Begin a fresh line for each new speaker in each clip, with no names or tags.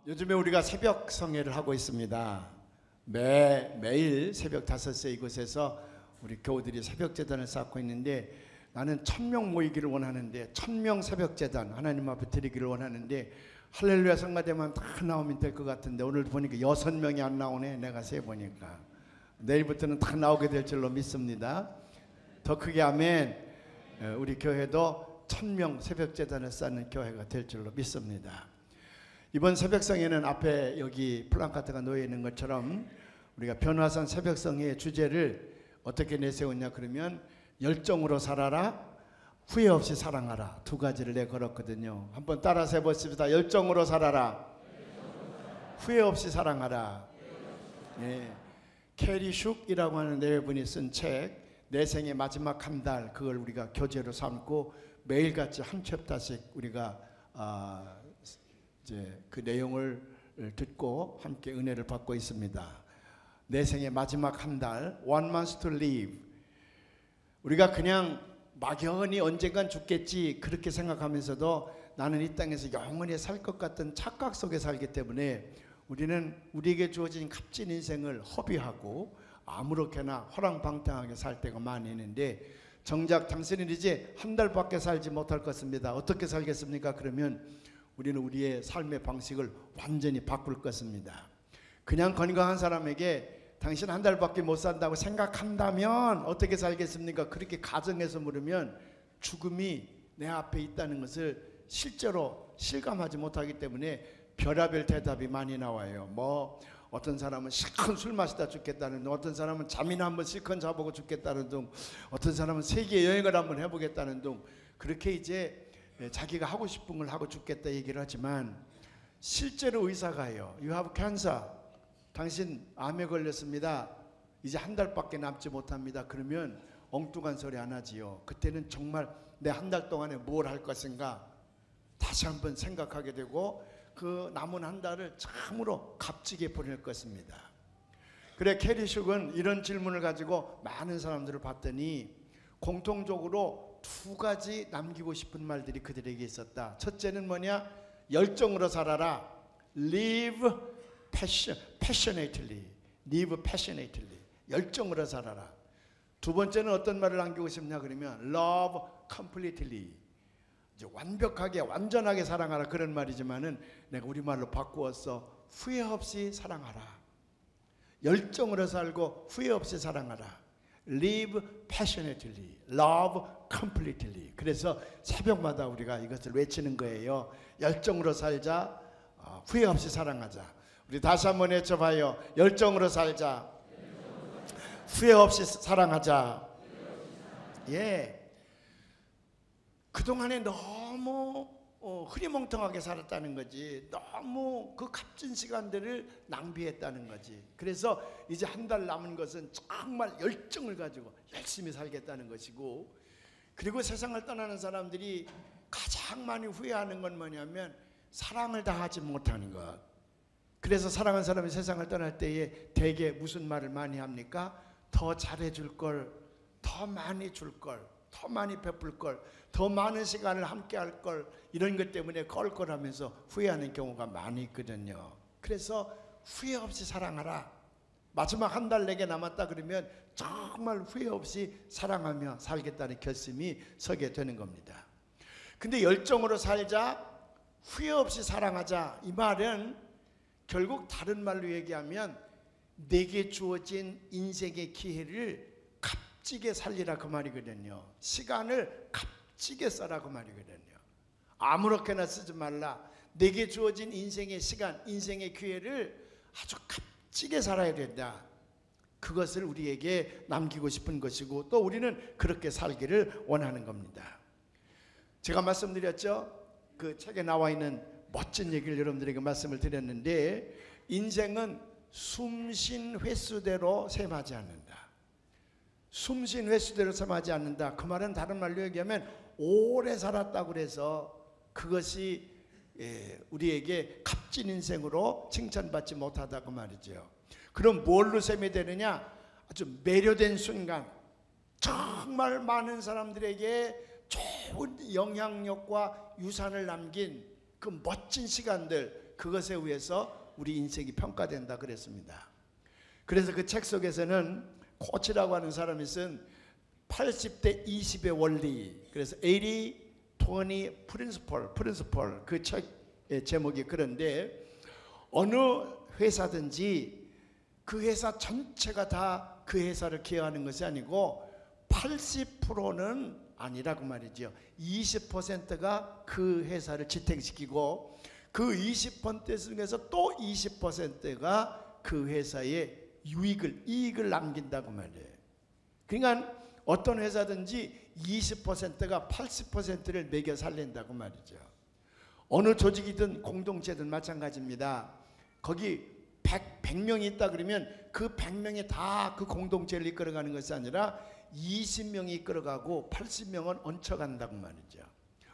요즘에 우리가 새벽 성회를 하고 있습니다. 매일 새벽 5시 이곳에서 우리 교우들이 새벽 제단을 쌓고 있는데, 나는 1000명 모이기를 원하는데 1000명 새벽 제단 하나님 앞에 드리기를 원하는데, 할렐루야 성가대만 다 나오면 될 것 같은데 오늘 보니까 6명이 안 나오네. 내가 세 보니까 내일부터는 다 나오게 될 줄로 믿습니다. 더 크게 아멘. 우리 교회도 1000명 새벽 제단을 쌓는 교회가 될 줄로 믿습니다. 이번 새벽성회는 앞에 여기 플랜카드가 놓여 있는 것처럼 우리가 변화산 새벽성회의 주제를 어떻게 내세웠냐 그러면, 열정으로 살아라, 후회 없이 사랑하라, 두 가지를 내걸었거든요. 한번 따라서 해보십시다. 열정으로 살아라, 후회 없이 사랑하라. 네. 캐리 슉이라고 하는 내분이 쓴 책, 내 생의 마지막 한 달, 그걸 우리가 교재로 삼고 매일같이 한 챕터씩 우리가 이제 그 내용을 듣고 함께 은혜를 받고 있습니다. 내 생의 마지막 한 달, one month to live. 우리가 그냥 막연히 언젠간 죽겠지 그렇게 생각하면서도 나는 이 땅에서 영원히 살 것 같은 착각 속에 살기 때문에 우리는 우리에게 주어진 값진 인생을 허비하고 아무렇게나 허랑방탕하게 살 때가 많이 있는데, 정작 당신은 이제 한 달밖에 살지 못할 것입니다. 어떻게 살겠습니까? 그러면 우리는 우리의 삶의 방식을 완전히 바꿀 것입니다. 그냥 건강한 사람에게 당신 한 달밖에 못 산다고 생각한다면 어떻게 살겠습니까? 그렇게 가정해서 물으면 죽음이 내 앞에 있다는 것을 실제로 실감하지 못하기 때문에 별의별 대답이 많이 나와요. 어떤 사람은 실컷 술 마시다 죽겠다는 둥, 어떤 사람은 잠이나 한번 실컷 자보고 죽겠다는 둥, 어떤 사람은 세계 여행을 한번 해보겠다는 둥, 그렇게 이제 자기가 하고 싶은 걸 하고 죽겠다 얘기를 하지만, 실제로 의사가요, You have cancer, 당신 암에 걸렸습니다, 이제 한 달밖에 남지 못합니다. 그러면 엉뚱한 소리 안 하지요. 그때는 정말 내 한 달 동안에 뭘 할 것인가 다시 한번 생각하게 되고, 그 남은 한 달을 참으로 값지게 보낼 것입니다. 그래, 캐리 슉은 이런 질문을 가지고 많은 사람들을 봤더니 공통적으로 두 가지 남기고 싶은 말들이 그들에게 있었다. 첫째는 뭐냐? 열정으로 살아라, live passionately, live passionately, 열정으로 살아라. 두 번째는 어떤 말을 남기고 싶냐 그러면 love completely, 이제 완벽하게 완전하게 사랑하라, 그런 말이지만은 내가 우리말로 바꾸어서 후회 없이 사랑하라. 열정으로 살고 후회 없이 사랑하라. Live passionately, love completely. 그래서 새벽마다 우리가 이것을 외치는 거예요. 열정으로 살자, 후회 없이 사랑하자. 우리 다시 한번 외쳐봐요. 열정으로 살자, 후회 없이 사랑하자. 예. 그동안에 너무 흐리멍텅하게 살았다는 거지, 너무 그 값진 시간들을 낭비했다는 거지. 그래서 이제 한 달 남은 것은 정말 열정을 가지고 열심히 살겠다는 것이고, 그리고 세상을 떠나는 사람들이 가장 많이 후회하는 건 뭐냐면 사랑을 다 하지 못하는 것. 그래서 사랑하는 사람이 세상을 떠날 때에 대개 무슨 말을 많이 합니까? 더 잘해줄 걸, 더 많이 줄 걸, 더 많이 베풀 걸, 더 많은 시간을 함께 할 걸, 이런 것 때문에 껄껄하면서 후회하는 경우가 많이 있거든요. 그래서 후회 없이 사랑하라. 마지막 한 달 내게 남았다 그러면 정말 후회 없이 사랑하며 살겠다는 결심이 서게 되는 겁니다. 근데 열정으로 살자, 후회 없이 사랑하자, 이 말은 결국 다른 말로 얘기하면 내게 주어진 인생의 기회를 값지게 살리라, 그 말이거든요. 시간을 값지게 써라, 그 말이거든요. 아무렇게나 쓰지 말라. 내게 주어진 인생의 시간, 인생의 기회를 아주 값지게 살아야 된다. 그것을 우리에게 남기고 싶은 것이고, 또 우리는 그렇게 살기를 원하는 겁니다. 제가 말씀드렸죠. 그 책에 나와 있는 멋진 얘기를 여러분들에게 말씀을 드렸는데, 인생은 숨쉰 횟수대로 셈하지 않는다. 숨쉰 횟수대로 셈하지 않는다. 그 말은 다른 말로 얘기하면 오래 살았다고 그래서 그것이 우리에게 값진 인생으로 칭찬받지 못하다고 말이죠. 그럼 뭘로 셈이 되느냐? 아주 매료된 순간, 정말 많은 사람들에게 좋은 영향력과 유산을 남긴 그 멋진 시간들, 그것에 의해서 우리 인생이 평가된다 그랬습니다. 그래서 그 책 속에서는 코치라고 하는 사람이 쓴 80대 20의 원리, 그래서 80-20 프린시펄, 그 책의 제목이 그런데, 어느 회사든지 그 회사 전체가 다 그 회사를 기여하는 것이 아니고 80%는 아니라고 말이죠. 20%가 그 회사를 지탱시키고 그 20% 중에서 또 20%가 그 회사에 이익을 남긴다고 말이에요. 그러니까 어떤 회사든지 20%가 80%를 매겨 살린다고 말이죠. 어느 조직이든 공동체든 마찬가지입니다. 거기 100명이 있다 그러면 그 100명이 다 그 공동체를 이끌어가는 것이 아니라 20명이 이끌어가고 80명은 얹혀간다고 말이죠.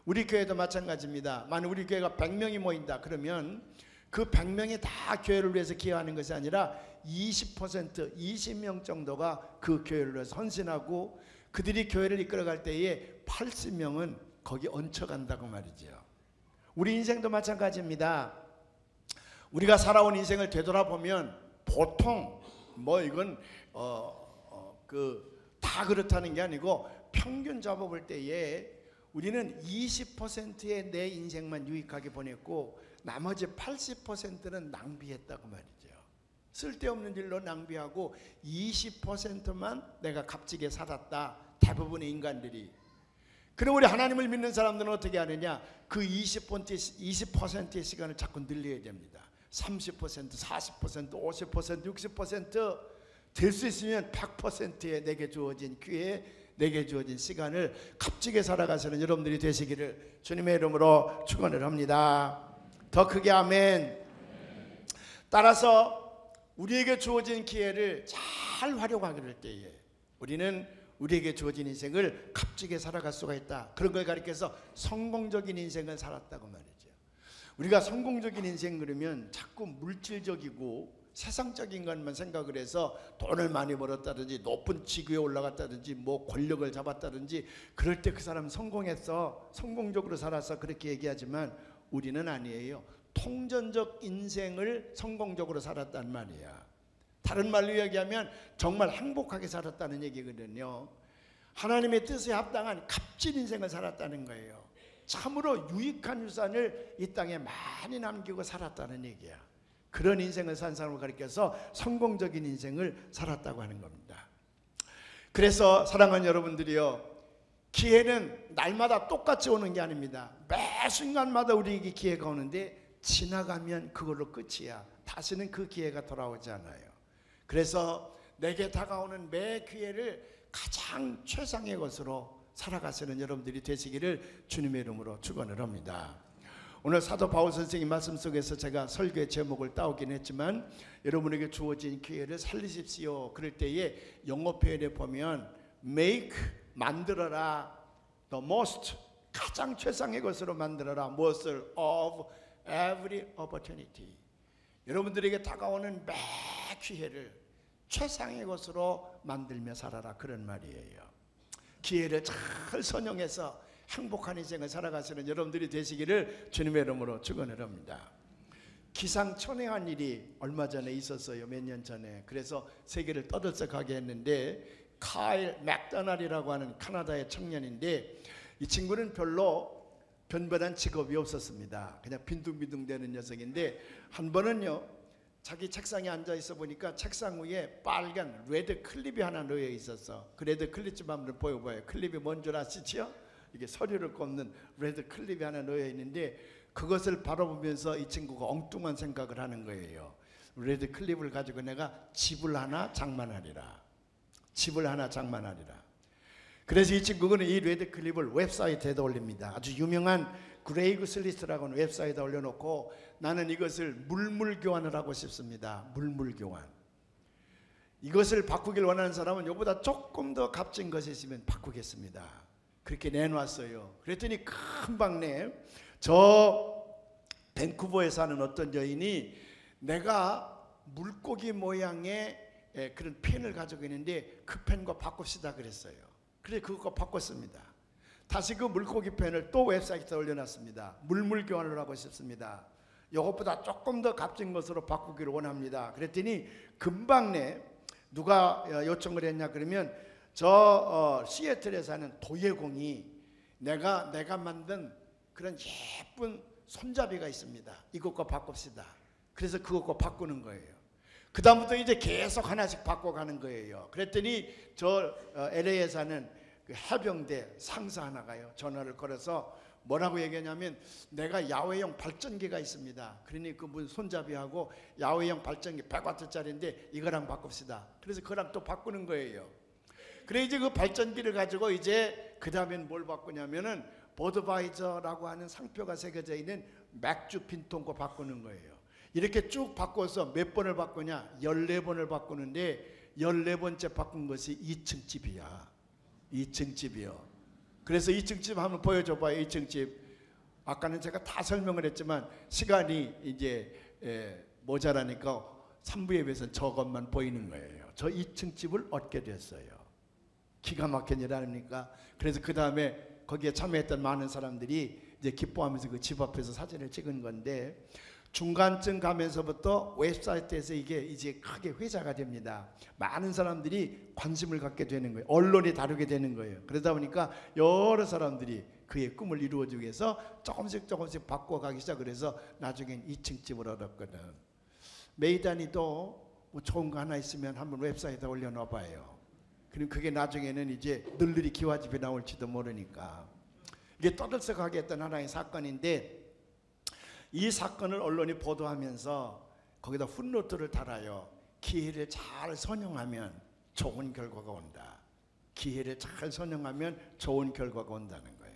우리 교회도 마찬가지입니다. 만약 우리 교회가 100명이 모인다 그러면 그 100명이 다 교회를 위해서 기여하는 것이 아니라 20%, 20명 정도가 그 교회를 위해서 헌신하고 그들이 교회를 이끌어갈 때에 80명은 거기 얹혀간다고 말이죠. 우리 인생도 마찬가지입니다. 우리가 살아온 인생을 되돌아보면 보통 이건 다 그렇다는 게 아니고 평균 잡아볼 때에 우리는 20%의 내 인생만 유익하게 보냈고 나머지 80%는 낭비했다고 말이죠. 쓸데없는 일로 낭비하고 20%만 내가 값지게 살았다, 대부분의 인간들이. 그럼 우리 하나님을 믿는 사람들은 어떻게 하느냐? 그 20%의 시간을 자꾸 늘려야 됩니다. 30%, 40%, 50%, 60% 될 수 있으면 100%의 내게 주어진 기회, 내게 주어진 시간을 값지게 살아가시는 여러분들이 되시기를 주님의 이름으로 축원을 합니다. 더 크게 아멘. 따라서 우리에게 주어진 기회를 잘 활용하기를 때에 우리는 우리에게 주어진 인생을 값지게 살아갈 수가 있다. 그런 걸 가리켜서 성공적인 인생을 살았다고 말이죠. 우리가 성공적인 인생 그러면 자꾸 물질적이고 세상적인 것만 생각을 해서 돈을 많이 벌었다든지 높은 직위에 올라갔다든지 뭐 권력을 잡았다든지 그럴 때 그 사람 성공했어, 성공적으로 살았어 그렇게 얘기하지만 우리는 아니에요. 통전적 인생을 성공적으로 살았단 말이야. 다른 말로 이야기하면 정말 행복하게 살았다는 얘기거든요. 하나님의 뜻에 합당한 값진 인생을 살았다는 거예요. 참으로 유익한 유산을 이 땅에 많이 남기고 살았다는 얘기야. 그런 인생을 산 사람을 가리켜서 성공적인 인생을 살았다고 하는 겁니다. 그래서 사랑하는 여러분들이요, 기회는 날마다 똑같이 오는 게 아닙니다. 매 순간마다 우리에게 기회가 오는데 지나가면 그걸로 끝이야. 다시는 그 기회가 돌아오지 않아요. 그래서 내게 다가오는 매 기회를 가장 최상의 것으로 살아가시는 여러분들이 되시기를 주님의 이름으로 축원을 합니다. 오늘 사도 바울 선생님 말씀 속에서 제가 설교의 제목을 따오긴 했지만 여러분에게 주어진 기회를 살리십시오. 그럴 때에 영어 표현에 보면 make, 만들어라, the most, 가장 최상의 것으로 만들어라, 무엇을, of every opportunity. 여러분들에게 다가오는 매 기회를 최상의 것으로 만들며 살아라, 그런 말이에요. 기회를 잘 선용해서 행복한 인생을 살아가시는 여러분들이 되시기를 주님의 이름으로 축원을 합니다. 기상천외한 일이 얼마 전에 있었어요. 몇 년 전에. 그래서 세계를 떠들썩하게 했는데 카일 맥도날이라고 하는 카나다의 청년인데 이 친구는 별로 변변한 직업이 없었습니다. 그냥 빈둥빈둥대는 녀석인데 한 번은요, 자기 책상에 앉아 있어 보니까 책상 위에 빨간 레드 클립이 하나 놓여 있었어. 그 레드 클립 좀 한번 보여봐요. 클립이 뭔 줄 아시죠? 이게 서류를 꼽는 레드 클립이 하나 놓여 있는데 그것을 바라보면서 이 친구가 엉뚱한 생각을 하는 거예요. 레드 클립을 가지고 내가 집을 하나 장만하리라. 집을 하나 장만하리라. 그래서 이 친구는 이 레드 클립을 웹사이트에다 올립니다. 아주 유명한 그레이그슬리스트라고 하는 웹사이트에 올려놓고 나는 이것을 물물교환을 하고 싶습니다. 물물교환. 이것을 바꾸길 원하는 사람은 이보다 조금 더 값진 것이 있으면 바꾸겠습니다. 그렇게 내놓았어요. 그랬더니 금방 저 밴쿠버에 사는 어떤 여인이 내가 물고기 모양의 그런 펜을 가지고 있는데 그 펜과 바꿉시다 그랬어요. 그래서 그거 바꿨습니다. 다시 그 물고기 펜을 또 웹사이트에 올려놨습니다. 물물교환을 하고 싶습니다. 이것보다 조금 더 값진 것으로 바꾸기를 원합니다. 그랬더니 금방 누가 요청을 했냐 그러면 시애틀에 사는 도예공이 내가 만든 그런 예쁜 손잡이가 있습니다. 이것과 바꿉시다. 그래서 그것과 바꾸는 거예요. 그 다음부터 이제 계속 하나씩 바꿔가는 거예요. 그랬더니 LA에 사는 그 해병대 상사 하나가요, 전화를 걸어서 뭐라고 얘기하냐면, 내가 야외용 발전기가 있습니다. 그러니 그 문 손잡이하고 야외용 발전기 100W짜리인데 이거랑 바꿉시다. 그래서 그거랑 또 바꾸는 거예요. 그래 이제 그 발전기를 가지고 이제 그 다음엔 뭘 바꾸냐면은 버드바이저라고 하는 상표가 새겨져 있는 맥주 빈통과 바꾸는 거예요. 이렇게 쭉 바꿔서 몇 번을 바꾸냐? 14번을 바꾸는데 14번째 바꾼 것이 2층 집이야. 2층 집이요. 그래서 2층 집 한번 보여줘 봐요. 2층 집. 아까는 제가 다 설명을 했지만 시간이 이제 모자라니까 3부 예배에서는 저것만 보이는 거예요. 저 2층 집을 얻게 됐어요. 기가 막힌 일 아닙니까? 그래서 그 다음에 거기에 참여했던 많은 사람들이 이제 기뻐하면서 그 집 앞에서 사진을 찍은 건데, 중간쯤 가면서부터 웹사이트에서 이게 이제 크게 회자가 됩니다. 많은 사람들이 관심을 갖게 되는 거예요. 언론이 다루게 되는 거예요. 그러다 보니까 여러 사람들이 그의 꿈을 이루어주기 위해서 조금씩 바꿔가기 시작을 해서 나중엔 2층 집을 얻었거든. 메이단이 또 뭐 좋은 거 하나 있으면 한번 웹사이트에 올려놔봐요. 그럼 그게 나중에는 이제 널널이 기와집에 나올지도 모르니까. 이게 떠들썩하게 했던 하나의 사건인데, 이 사건을 언론이 보도하면서 거기다 풋노트를 달아요. 기회를 잘 선용하면 좋은 결과가 온다. 기회를 잘 선용하면 좋은 결과가 온다는 거예요.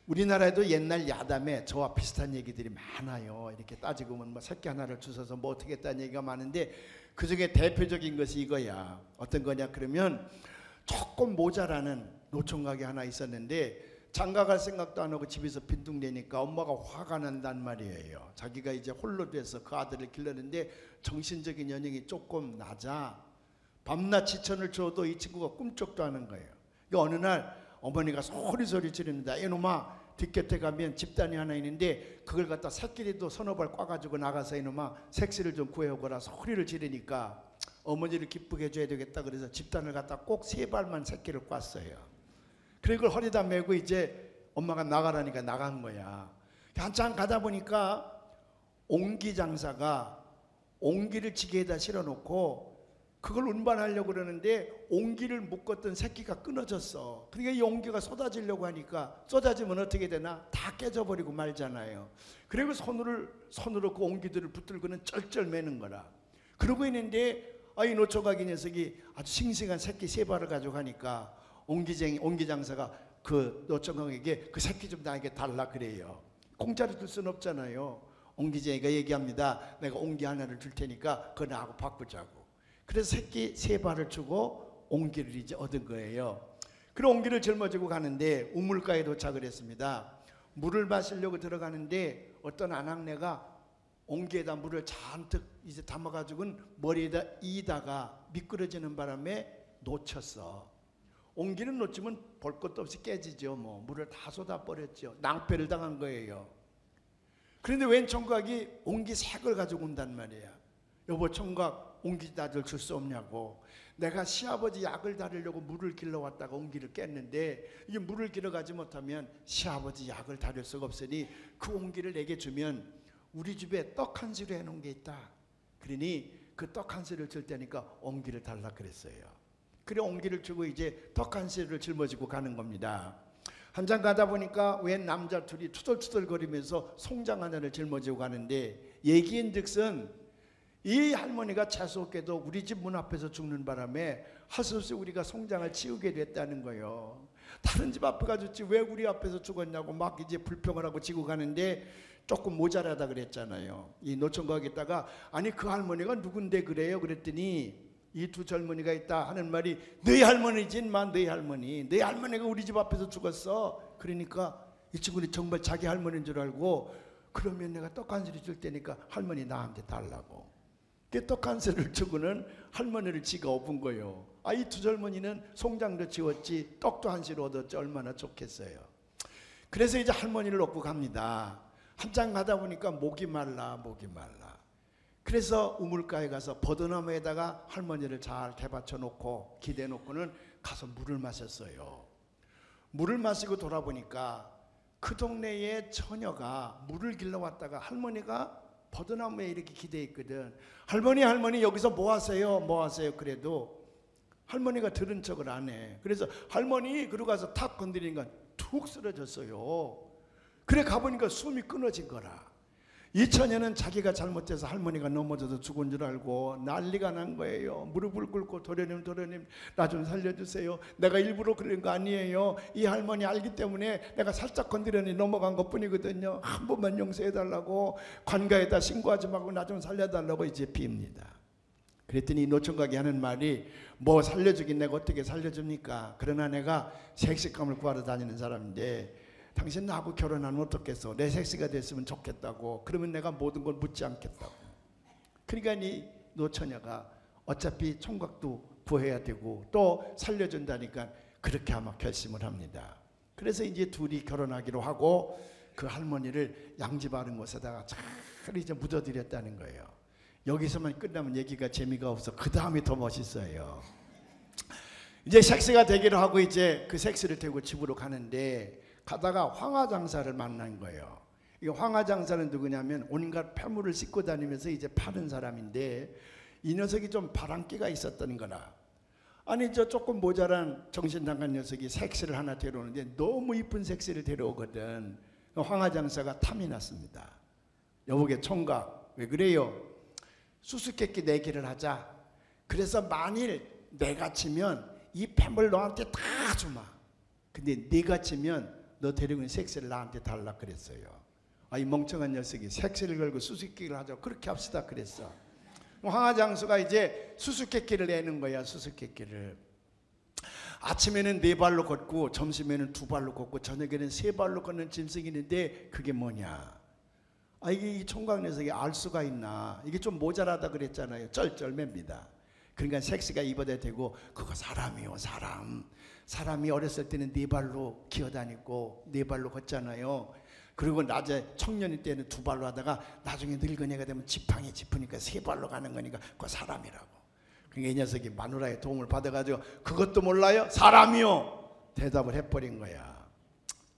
우리나라에도 옛날 야담에 저와 비슷한 얘기들이 많아요. 이렇게 따지고 보면 뭐 새끼 하나를 주워서 뭐 어떻게 했다는 얘기가 많은데, 그 중에 대표적인 것이 이거야. 어떤 거냐 그러면, 조금 모자라는 노총각이 하나 있었는데 장가갈 생각도 안 하고 집에서 빈둥대니까 엄마가 화가 난단 말이에요. 자기가 이제 홀로 돼서 그 아들을 길렀는데 정신적인 연령이 조금 낮아. 밤낮 지천을 줘도 이 친구가 꿈쩍도 하는 거예요. 그러니까 어느 날 어머니가 소리 지릅니다. 이놈아, 뒷곁에 가면 집단이 하나 있는데 그걸 갖다 새끼리도 서너 발 꽈가지고 나가서 이놈아 색시를 좀 구해오거라 소리를 지르니까 어머니를 기쁘게 해줘야 되겠다. 그래서 집단을 갖다 꼭 3발만 새끼를 꽈어요. 그리고 그걸 허리다 메고 이제 엄마가 나가라니까 나간 거야. 한참 가다 보니까 옹기 장사가 옹기를 지게에다 실어놓고 그걸 운반하려고 그러는데 옹기를 묶었던 새끼가 끊어졌어. 그러니까 이 옹기가 쏟아지려고 하니까, 쏟아지면 어떻게 되나? 다 깨져버리고 말잖아요. 그리고 손으로 그 옹기들을 붙들고는 쩔쩔 매는 거라. 그러고 있는데 이 노총각 이 녀석이 아주 싱싱한 새끼 3발을 가져가니까 옹기 장사가 그 노총각에게 그 새끼 좀 나에게 달라 그래요. 공짜로 줄 수는 없잖아요. 옹기쟁이가 얘기합니다. 내가 옹기 하나를 줄 테니까 그거 나하고 바꾸자고. 그래서 새끼 3발을 주고 옹기를 이제 얻은 거예요. 그리고 옹기를 짊어지고 가는데 우물가에 도착을 했습니다. 물을 마시려고 들어가는데 어떤 아낙네가 옹기에다 물을 잔뜩 이제 담아가지고는 머리에다 이다가 미끄러지는 바람에 놓쳤어. 옹기는 놓치면 볼 것도 없이 깨지죠. 뭐 물을 다 쏟아버렸죠. 낭패를 당한 거예요. 그런데 웬 총각이 옹기 색을 가지고 온단 말이야. 여보 총각 옹기 나들 줄 수 없냐고. 내가 시아버지 약을 다리려고 물을 길러왔다가 옹기를 깼는데 이게 물을 길어가지 못하면 시아버지 약을 다릴 수가 없으니 그 옹기를 내게 주면 우리 집에 떡 한 시로 해놓은 게 있다. 그러니 그 떡 한 시를 줄 테니까 옹기를 달라 그랬어요. 그래 옹기를 주고 이제 떡 한 시를 짊어지고 가는 겁니다. 한참 가다 보니까 웬 남자 둘이 투덜투덜거리면서 송장 하나를 짊어지고 가는데, 얘기인즉슨 이 할머니가 재수없게도 우리 집 문 앞에서 죽는 바람에 할 수 없이 우리가 송장을 치우게 됐다는 거예요. 다른 집 앞에 가졌지 왜 우리 앞에서 죽었냐고 막 이제 불평을 하고 지고 가는데 조금 모자라다 그랬잖아요. 이 노총각에다가 아니 그 할머니가 누군데 그래요? 그랬더니 이 두 젊은이가 있다 하는 말이 너희 할머니지 인마, 너희 할머니가 우리 집 앞에서 죽었어. 그러니까 이 친구는 정말 자기 할머니인 줄 알고, 그러면 내가 떡 한 시를 줄 테니까 할머니 나한테 달라고. 떡 한 시를 주고는 할머니를 지가 업은 거예요. 이 두 젊은이는 송장도 지웠지 떡도 한 시를 얻었지 얼마나 좋겠어요. 그래서 이제 할머니를 업고 갑니다. 한참 가다 보니까 목이 말라. 그래서 우물가에 가서 버드나무에다가 할머니를 잘 대받쳐 놓고 기대 놓고는 가서 물을 마셨어요. 물을 마시고 돌아보니까 그 동네에 처녀가 물을 길러 왔다가 할머니가 버드나무에 이렇게 기대 있거든. 할머니 여기서 뭐 하세요? 그래도 할머니가 들은 척을 안 해. 그래서 할머니 그러고 가서 탁 건드리니까 툭 쓰러졌어요. 그래 가보니까 숨이 끊어진 거라. 이 처녀는 자기가 잘못해서 할머니가 넘어져서 죽은 줄 알고 난리가 난 거예요. 무릎을 꿇고 도련님 나 좀 살려주세요. 내가 일부러 그런 거 아니에요. 이 할머니 알기 때문에 내가 살짝 건드려니 넘어간 것뿐이거든요. 한 번만 용서해달라고, 관가에다 신고하지 말고 나 좀 살려달라고 이제 빕니다. 그랬더니 노총각이 하는 말이, 뭐 살려주긴 내가 어떻게 살려줍니까? 그러나 내가 색식감을 구하러 다니는 사람인데 당신 나하고 결혼하면 어떻겠어? 내 섹시가 됐으면 좋겠다고. 그러면 내가 모든 걸 묻지 않겠다고. 그러니까 이 노처녀가 어차피 총각도 구해야 되고 또 살려준다니까 그렇게 아마 결심을 합니다. 그래서 이제 둘이 결혼하기로 하고 그 할머니를 양지 바른 곳에다가 잘 이제 묻어드렸다는 거예요. 여기서만 끝나면 얘기가 재미가 없어. 그 다음이 더 멋있어요. 이제 섹스가 되기로 하고 이제 그 섹스를 태우고 집으로 가는데 가다가 황화장사를 만난 거예요. 이 황화장사는 누구냐면 온갖 폐물을 싣고 다니면서 이제 파는 사람인데 이 녀석이 좀 바람기가 있었던 거라. 아니 저 조금 모자란 정신나간 녀석이 섹스를 하나 데려오는데 너무 이쁜 섹스를 데려오거든. 황화장사가 탐이 났습니다. 여보게 총각 왜 그래요? 수수께끼 내기를 하자. 그래서 만일 내가 치면 이 폐물 너한테 다 주마. 근데 네가 치면 너 데리고 섹스를 나한테 달라 그랬어요. 이 멍청한 녀석이 섹스를 걸고 수수께끼를 하자고 그렇게 합시다 그랬어. 황화장수가 이제 수수께끼를 내는 거야. 수수께끼를. 아침에는 4발로 걷고 점심에는 2발로 걷고 저녁에는 3발로 걷는 짐승이 있는데 그게 뭐냐? 이게 이 총각 녀석이 알 수가 있나? 이게 좀 모자라다 그랬잖아요. 쩔쩔맵니다. 그러니까 섹스가 입어야 되고 그거 사람이요 사람. 사람이 어렸을 때는 4발로 기어다니고 4발로 걷잖아요. 그리고 낮에 청년일 때는 2발로 하다가 나중에 늙은이가 되면 지팡이 짚으니까 3발로 가는 거니까 그거 사람이라고. 그러니까 이 녀석이 마누라의 도움을 받아가지고 그것도 몰라요? 사람이요. 대답을 해버린 거야.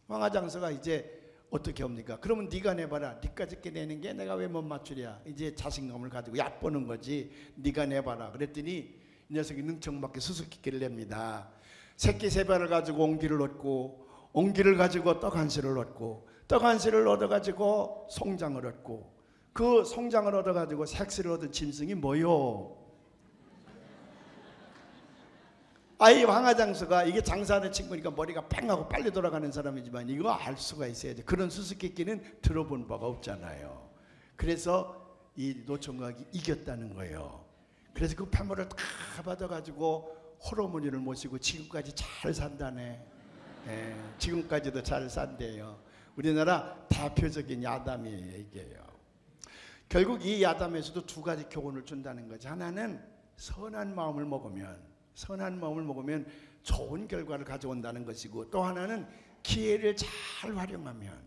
황화장서가 이제 어떻게 합니까? 그러면 네가 내봐라. 네까짓게 내는 게 내가 왜 못 맞추랴. 이제 자신감을 가지고 얕보는 거지. 네가 내봐라. 그랬더니 이 녀석이 능청맞게 수수께끼를 냅니다. 새끼 3발을 가지고 옹기를 얻고 옹기를 가지고 떡 1실을 얻고 떡 1실을 얻어가지고 송장을 얻고 그 송장을 얻어가지고 섹스를 얻은 짐승이 뭐요? 이 황화장수가 이게 장사하는 친구니까 머리가 팽하고 빨리 돌아가는 사람이지만 이거 알 수가 있어야지. 그런 수수께끼는 들어본 바가 없잖아요. 그래서 이 노총각이 이겼다는 거예요. 그래서 그 폐물을 다 받아가지고 호러머니를 모시고 지금까지 잘 산다네. 지금까지도 잘 산대요. 우리나라 대표적인 야담이에요. 이게요. 결국 이 야담에서도 2가지 교훈을 준다는 거죠. 하나는 선한 마음을 먹으면 좋은 결과를 가져온다는 것이고, 또 하나는 기회를 잘 활용하면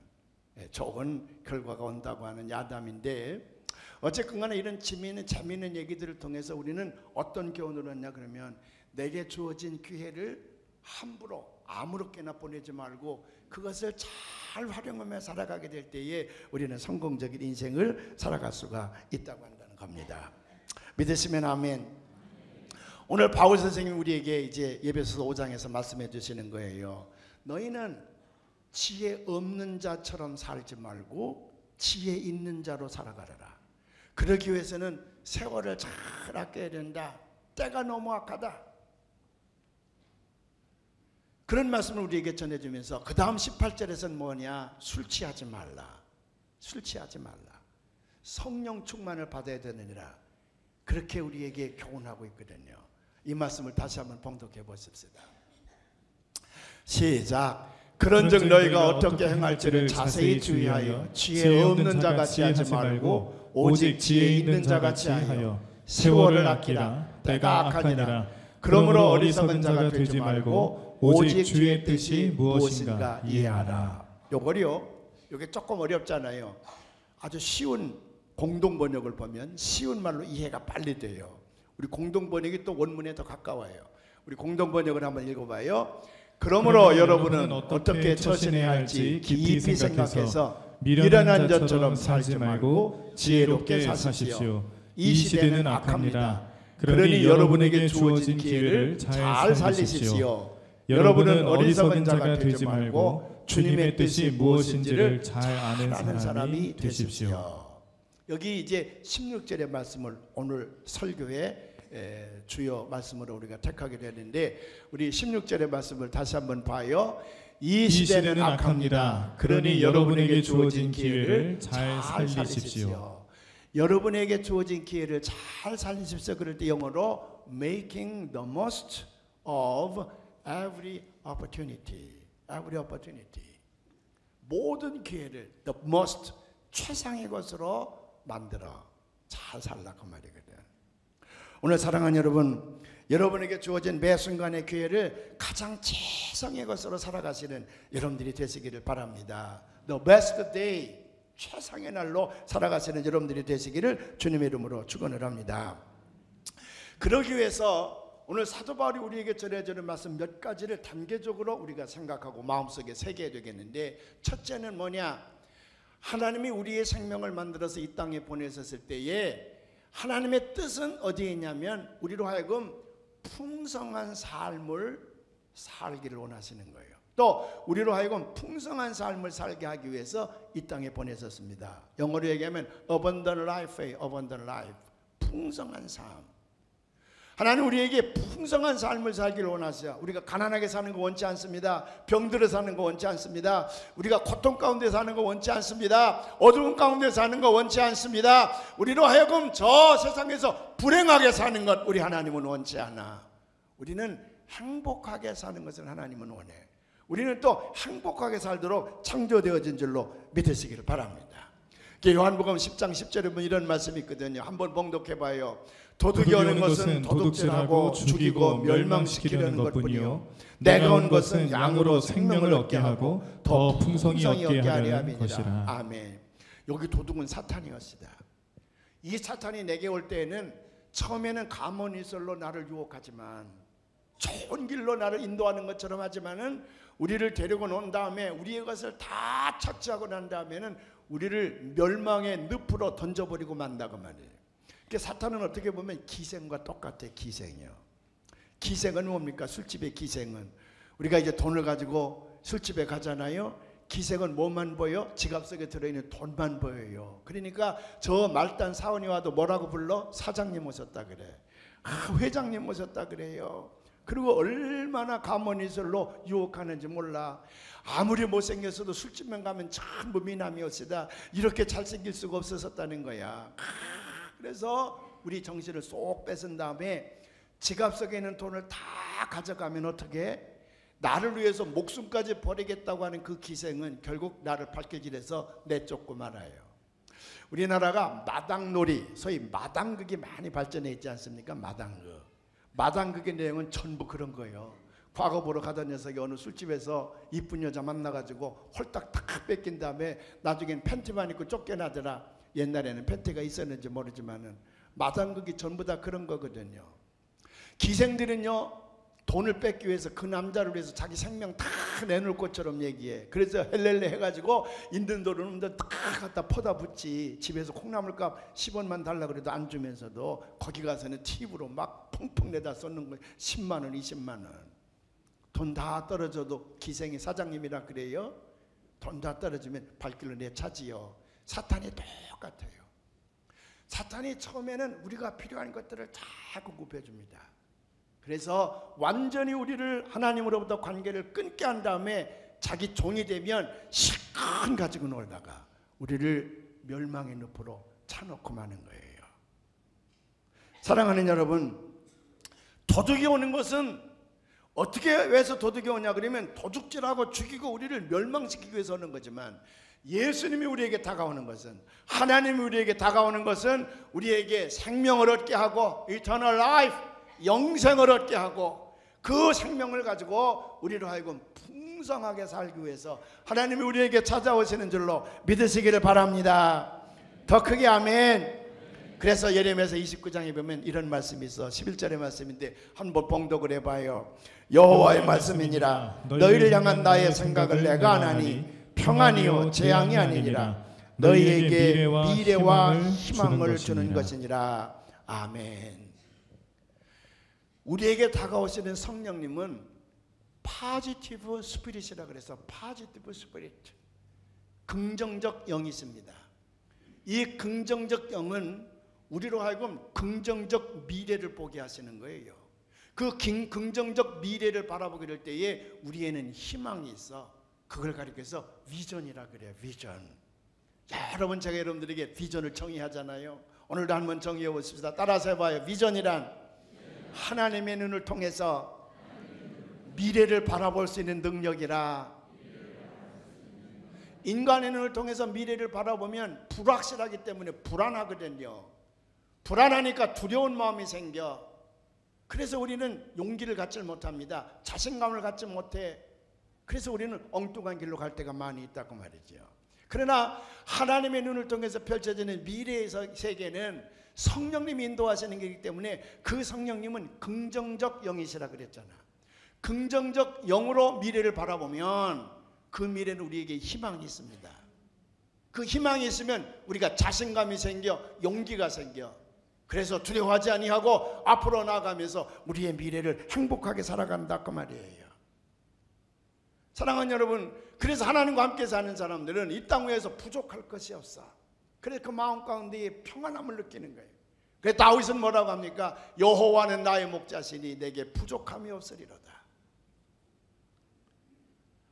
좋은 결과가 온다고 하는 야담인데, 어쨌건 간에 이런 재미있는 얘기들을 통해서 우리는 어떤 교훈을 얻냐 그러면 내게 주어진 기회를 함부로 아무렇게나 보내지 말고 그것을 잘 활용하며 살아가게 될 때에 우리는 성공적인 인생을 살아갈 수가 있다고 한다는 겁니다. 믿으시면 아멘. 오늘 바울 선생님이 우리에게 이제 에베소서 5장에서 말씀해 주시는 거예요. 너희는 지혜 없는 자처럼 살지 말고 지혜 있는 자로 살아가라. 그러기 위해서는 세월을 잘 아껴야 된다. 때가 너무 악하다. 그런 말씀을 우리에게 전해주면서 그 다음 18절에서는 뭐냐? 술 취하지 말라. 성령 충만을 받아야 되느니라. 그렇게 우리에게 교훈하고 있거든요. 이 말씀을 다시 한번 봉독해 보십시다. 시작. 그런즉 너희가 어떻게 행할지를 자세히 주의하여 지혜 없는 자같이 하지 말고 오직 지혜 있는 자같이 하여 세월을 아끼라. 때가 악하니라. 그러므로 어리석은 자가 되지 말고 오직 주의 뜻이 무엇인가 이해하라. 이게 조금 어렵잖아요. 아주 쉬운 공동 번역을 보면 쉬운 말로 이해가 빨리 돼요. 우리 공동 번역이 또 원문에 더 가까워요. 우리 공동 번역을 한번 읽어봐요. 그러므로 여러분은 어떻게 처신해야 할지 깊이 생각해서 미련한 자처럼 살지 말고 지혜롭게 사십시오. 이 시대는 악합니다. 그러니 여러분에게 주어진 기회를 잘 살리십시오. 여러분은 어리석은 자가 되지 말고 주님의 뜻이 무엇인지를 잘 아는 사람이 되십시오. 여기 이제 16절의 말씀을 오늘 설교의 주요 말씀으로 우리가 택하게 되는데, 우리 16절의 말씀을 다시 한번 봐요. 이 시대는 악합니다. 그러니 여러분에게 주어진 기회를 잘 살리십시오. 여러분에게 주어진 기회를 잘 살리십시오. 그럴 때 영어로 making the most of every opportunity. every opportunity. 모든 기회를 the most, 최상의 것으로 만들어 잘 살라고 말이거든. 오늘 사랑하는 여러분, 여러분에게 주어진 매 순간의 기회를 가장 최상의 것으로 살아가시는 여러분들이 되시기를 바랍니다. The best day, 최상의 날로 살아가시는 여러분들이 되시기를 주님의 이름으로 축원을 합니다. 그러기 위해서 오늘 사도 바울이 우리에게 전해주는 말씀 몇 가지를 단계적으로 우리가 생각하고 마음속에 새겨야 되겠는데, 첫째는 뭐냐? 하나님이 우리의 생명을 만들어서 이 땅에 보내셨을 때에 하나님의 뜻은 어디에 있냐면 우리로 하여금 풍성한 삶을 살기를 원하시는 거예요. 또 우리로 하여금 풍성한 삶을 살게 하기 위해서 이 땅에 보내셨습니다. 영어로 얘기하면 abundant life, abundant life, 풍성한 삶. 하나님 우리에게 풍성한 삶을 살기를 원하세요. 우리가 가난하게 사는 거 원치 않습니다. 병들어 사는 거 원치 않습니다. 우리가 고통 가운데 사는 거 원치 않습니다. 어두운 가운데 사는 거 원치 않습니다. 우리로 하여금 저 세상에서 불행하게 사는 것 우리 하나님은 원치 않아. 우리는 행복하게 사는 것을 하나님은 원해. 우리는 또 행복하게 살도록 창조되어진 줄로 믿으시기를 바랍니다. 요한복음 10장 10절에 보면 이런 말씀이 있거든요. 한번 봉독해봐요. 도둑이 오는 것은 도둑질하고 죽이고 멸망시키려는 것뿐이요 내가 온 것은 양으로 생명을 얻게 하고 더 풍성히 얻게 하려는 것이라. 아멘. 여기 도둑은 사탄이었습니다. 이 사탄이 내게 올 때에는 처음에는 가모니설로 나를 유혹하지만, 좋은 길로 나를 인도하는 것처럼 하지만은 우리를 데리고 논 다음에 우리의 것을 다 착취하고 난 다음에는 우리를 멸망의 늪으로 던져버리고 만다고 말이에요. 사탄은 어떻게 보면 기생과 똑같아. 기생이요. 기생은 뭡니까? 술집의 기생은 우리가 이제 돈을 가지고 술집에 가잖아요. 기생은 뭐만 보여? 지갑 속에 들어있는 돈만 보여요. 그러니까 저 말단 사원이 와도 뭐라고 불러? 사장님 오셨다 그래. 회장님 오셨다 그래요. 그리고 얼마나 가모니설로 유혹하는지 몰라. 아무리 못생겼어도 술집만 가면 전부 미남이었으다. 이렇게 잘생길 수가 없었다는 거야. 그래서 우리 정신을 쏙 뺏은 다음에 지갑 속에 있는 돈을 다 가져가면 어떻게? 나를 위해서 목숨까지 버리겠다고 하는 그 기생은 결국 나를 발길질해서 내쫓고 말아요. 우리나라가 마당놀이, 소위 마당극이 많이 발전해 있지 않습니까? 마당극. 마당극의 내용은 전부 그런 거예요. 과거 보러 가던 녀석이 어느 술집에서 이쁜 여자 만나가지고 홀딱 탁 뺏긴 다음에 나중엔 팬티만 입고 쫓겨나더라. 옛날에는 팬티가 있었는지 모르지만은 마당극이 전부 다 그런 거거든요. 기생들은요, 돈을 뺏기 위해서 그 남자를 위해서 자기 생명 다 내놓을 것처럼 얘기해. 그래서 헬렐레 해가지고 있는 돈을 다 갖다 퍼다 붙지. 집에서 콩나물값 10원만 달라 그래도 안 주면서도 거기 가서는 팁으로 막 펑펑 내다 쏟는 거예요. 10만 원, 20만 원. 돈 다 떨어져도 기생이 사장님이라 그래요. 돈 다 떨어지면 발길로 내차지요. 사탄이 똑같아요. 사탄이 처음에는 우리가 필요한 것들을 다 공급해 줍니다. 그래서 완전히 우리를 하나님으로부터 관계를 끊게 한 다음에 자기 종이 되면 실컷 가지고 놀다가 우리를 멸망의 늪으로 차놓고 마는 거예요. 사랑하는 여러분, 도둑이 오는 것은 어떻게 해서 도둑이 오냐 그러면 도둑질하고 죽이고 우리를 멸망시키기 위해서 오는 거지만, 예수님이 우리에게 다가오는 것은, 하나님이 우리에게 다가오는 것은 우리에게 생명을 얻게 하고 eternal life, 영생을 얻게 하고 그 생명을 가지고 우리로 하여금 풍성하게 살기 위해서 하나님이 우리에게 찾아오시는 줄로 믿으시기를 바랍니다. 더 크게 아멘. 그래서 예레미야서 29장에 보면 이런 말씀이 있어. 11절의 말씀인데 한번 봉독을 해봐요. 여호와의 말씀이니라. 너희를 향한 나의 생각을 내가 아나니 평안이요 재앙이 아니니라. 너희에게 미래와 희망을 주는 것이니라. 아멘. 우리에게 다가오시는 성령님은 파지티브 스피릿이라 그래서 파지티브 스피릿, 긍정적 영이십니다. 이 긍정적 영은 우리로 하여금 긍정적 미래를 보게 하시는 거예요. 그 긍정적 미래를 바라보게 될 때에 우리에는 희망이 있어. 그걸 가리켜서 비전이라 그래요. 비전. 여러분, 제가 여러분들에게 비전을 정의하잖아요. 오늘도 한번 정의해 보십시다. 따라서 해봐요. 비전이란 하나님의 눈을 통해서 미래를 바라볼 수 있는 능력이라. 인간의 눈을 통해서 미래를 바라보면 불확실하기 때문에 불안하거든요. 불안하니까 두려운 마음이 생겨. 그래서 우리는 용기를 갖지 못합니다. 자신감을 갖지 못해. 그래서 우리는 엉뚱한 길로 갈 때가 많이 있다고 말이죠. 그러나 하나님의 눈을 통해서 펼쳐지는 미래의 세계는 성령님이 인도하시는 것이기 때문에 그 성령님은 긍정적 영이시라 그랬잖아. 긍정적 영으로 미래를 바라보면 그 미래는 우리에게 희망이 있습니다. 그 희망이 있으면 우리가 자신감이 생겨, 용기가 생겨. 그래서 두려워하지 아니하고 앞으로 나아가면서 우리의 미래를 행복하게 살아간다 그 말이에요. 사랑하는 여러분, 그래서 하나님과 함께 사는 사람들은 이 땅 위에서 부족할 것이 없어. 그래서 그 마음 가운데 평안함을 느끼는 거예요. 그래서 다윗은 뭐라고 합니까? 여호와는 나의 목자시니 내게 부족함이 없으리로다.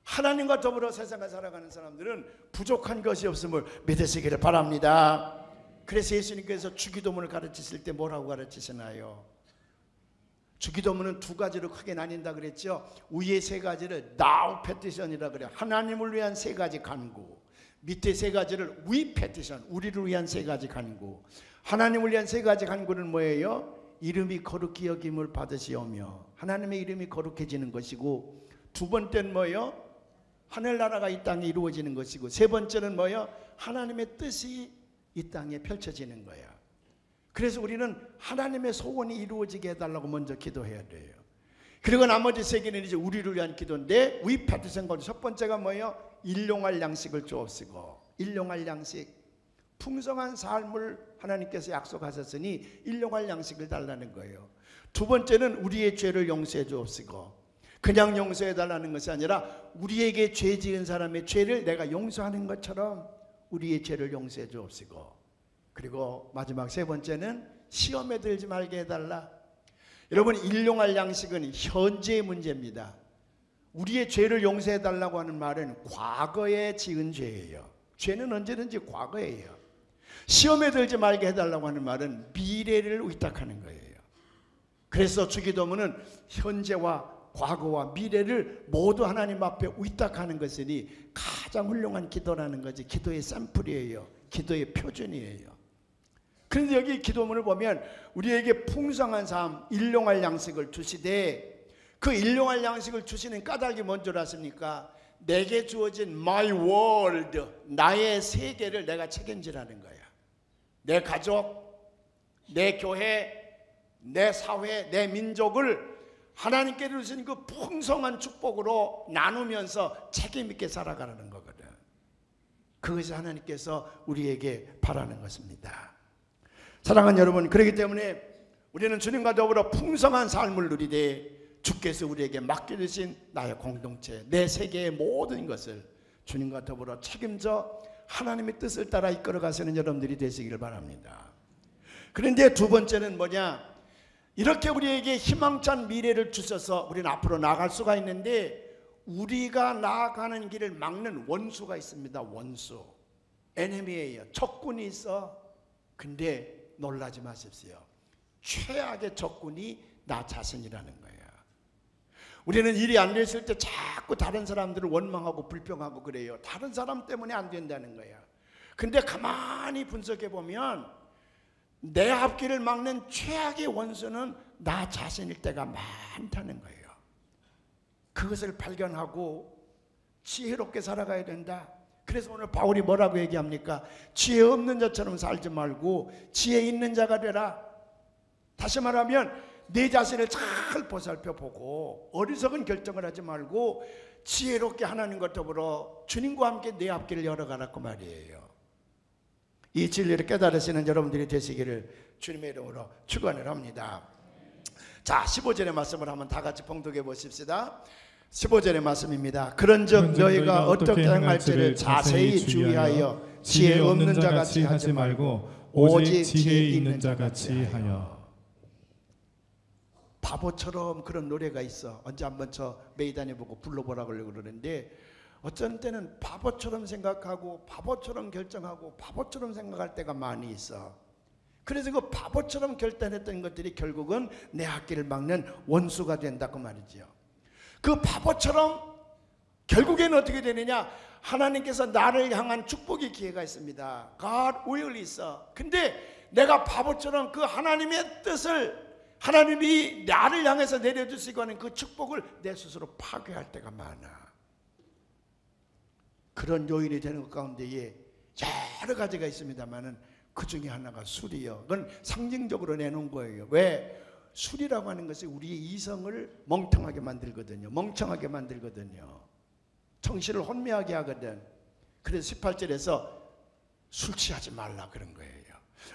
하나님과 더불어 세상을 살아가는 사람들은 부족한 것이 없음을 믿으시기를 바랍니다. 그래서 예수님께서 주기도문을 가르치실 때 뭐라고 가르치시나요? 주기도문은 두 가지로 크게 나뉜다 그랬죠. 위에 세 가지를 now petition이라 그래요. 하나님을 위한 세 가지 간구. 밑에 세 가지를 we petition, 우리를 위한 세 가지 간구. 하나님을 위한 세 가지 간구는 뭐예요? 이름이 거룩히 여김을 받으시오며, 하나님의 이름이 거룩해지는 것이고, 두 번째는 뭐예요? 하늘나라가 이 땅에 이루어지는 것이고, 세 번째는 뭐예요? 하나님의 뜻이 이 땅에 펼쳐지는 거예요. 그래서 우리는 하나님의 소원이 이루어지게 해달라고 먼저 기도해야 돼요. 그리고 나머지 세 개는 이제 우리를 위한 기도인데, we petition 가운데 첫 번째가 뭐예요? 일용할 양식을 주옵시고. 일용할 양식, 풍성한 삶을 하나님께서 약속하셨으니 일용할 양식을 달라는 거예요. 두 번째는 우리의 죄를 용서해 주옵시고. 그냥 용서해 달라는 것이 아니라 우리에게 죄 지은 사람의 죄를 내가 용서하는 것처럼 우리의 죄를 용서해 주옵시고. 그리고 마지막 세 번째는 시험에 들지 말게 해달라. 여러분, 일용할 양식은 현재의 문제입니다. 우리의 죄를 용서해 달라고 하는 말은 과거에 지은 죄예요. 죄는 언제든지 과거예요. 시험에 들지 말게 해달라고 하는 말은 미래를 의탁하는 거예요. 그래서 주기도문은 현재와 과거와 미래를 모두 하나님 앞에 의탁하는 것이니 가장 훌륭한 기도라는 거지. 기도의 샘플이에요. 기도의 표준이에요. 그런데 여기 기도문을 보면 우리에게 풍성한 삶, 일용할 양식을 주시되, 그 일용할 양식을 주시는 까닭이 뭔 줄 아십니까? 내게 주어진 my world, 나의 세계를 내가 책임지라는 거야. 내 가족, 내 교회, 내 사회, 내 민족을 하나님께서 주신 그 풍성한 축복으로 나누면서 책임 있게 살아가라는 거거든. 그것이 하나님께서 우리에게 바라는 것입니다. 사랑하는 여러분, 그렇기 때문에 우리는 주님과 더불어 풍성한 삶을 누리되 주께서 우리에게 맡겨주신 나의 공동체, 내 세계의 모든 것을 주님과 더불어 책임져 하나님의 뜻을 따라 이끌어가시는 여러분들이 되시기를 바랍니다. 그런데 두 번째는 뭐냐? 이렇게 우리에게 희망찬 미래를 주셔서 우리는 앞으로 나아갈 수가 있는데, 우리가 나아가는 길을 막는 원수가 있습니다. 원수, 에네미예요. 적군이 있어. 근데 놀라지 마십시오. 최악의 적군이 나 자신이라는 거예요. 우리는 일이 안 됐을 때 자꾸 다른 사람들을 원망하고 불평하고 그래요. 다른 사람 때문에 안 된다는 거야. 근데 가만히 분석해 보면 내 앞길을 막는 최악의 원수는 나 자신일 때가 많다는 거예요. 그것을 발견하고 지혜롭게 살아가야 된다. 그래서 오늘 바울이 뭐라고 얘기합니까? 지혜 없는 자처럼 살지 말고 지혜 있는 자가 되라. 다시 말하면 내 자신을 잘 보살펴 보고 어리석은 결정을 하지 말고 지혜롭게 하나님과 더불어 주님과 함께 내 앞길을 열어가라고 말이에요. 이 진리를 깨달으시는 여러분들이 되시기를 주님의 이름으로 축원을 합니다. 자, 15절의 말씀을 한번 다 같이 봉독해 보십시다. 15절의 말씀입니다. 그런즉 너희가 어떻게 행할지를 자세히 주의하여 지혜 없는 자같이 하지 말고 오직 지혜 있는 자같이 하여. 바보처럼 그런 노래가 있어. 언제 한번 저 메이단에 보고 불러보라고 그러는데 어쩐 때는 바보처럼 생각하고 바보처럼 결정하고 바보처럼 생각할 때가 많이 있어. 그래서 그 바보처럼 결단했던 것들이 결국은 내 앞길을 막는 원수가 된다고 말이죠. 그 바보처럼 결국에는 어떻게 되느냐? 하나님께서 나를 향한 축복의 기회가 있습니다. God will 있어. 근데 내가 바보처럼 그 하나님의 뜻을 하나님이 나를 향해서 내려주시고 하는 그 축복을 내 스스로 파괴할 때가 많아. 그런 요인이 되는 것 가운데에 여러 가지가 있습니다만은 그 중에 하나가 술이요. 그건 상징적으로 내놓은 거예요. 왜? 술이라고 하는 것이 우리의 이성을 멍청하게 만들거든요. 멍청하게 만들거든요. 정신을 혼미하게 하거든. 그래서 18절에서 술 취하지 말라 그런 거예요.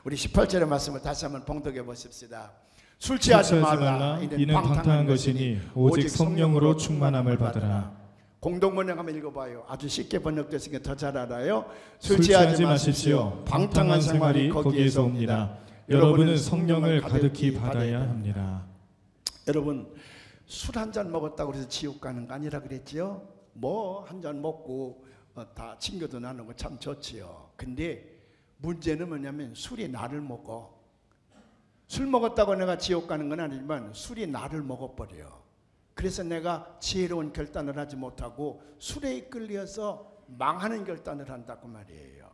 우리 18절의 말씀을 다시 한번 봉독해 보십시다. 술 취하지 말라.
이는 방탕한 것이니 오직 성령으로 충만함을 받으라.
공동번역 한번 읽어봐요. 아주 쉽게 번역됐으니까 더 잘 알아요. 술 취하지 마십시오. 방탕한 생활이 거기에서 옵니다.
여러분은 성령을 가득히 받아야 합니다.
여러분, 술 한 잔 먹었다고 해서 지옥 가는 거 아니라 그랬지요? 뭐 한 잔 먹고 다 친교도 나누고 참 좋지요. 근데 문제는 뭐냐면 술이 나를 먹어. 술 먹었다고 내가 지옥 가는 건 아니지만 술이 나를 먹어버려. 그래서 내가 지혜로운 결단을 하지 못하고 술에 이끌려서 망하는 결단을 한다고 말이에요.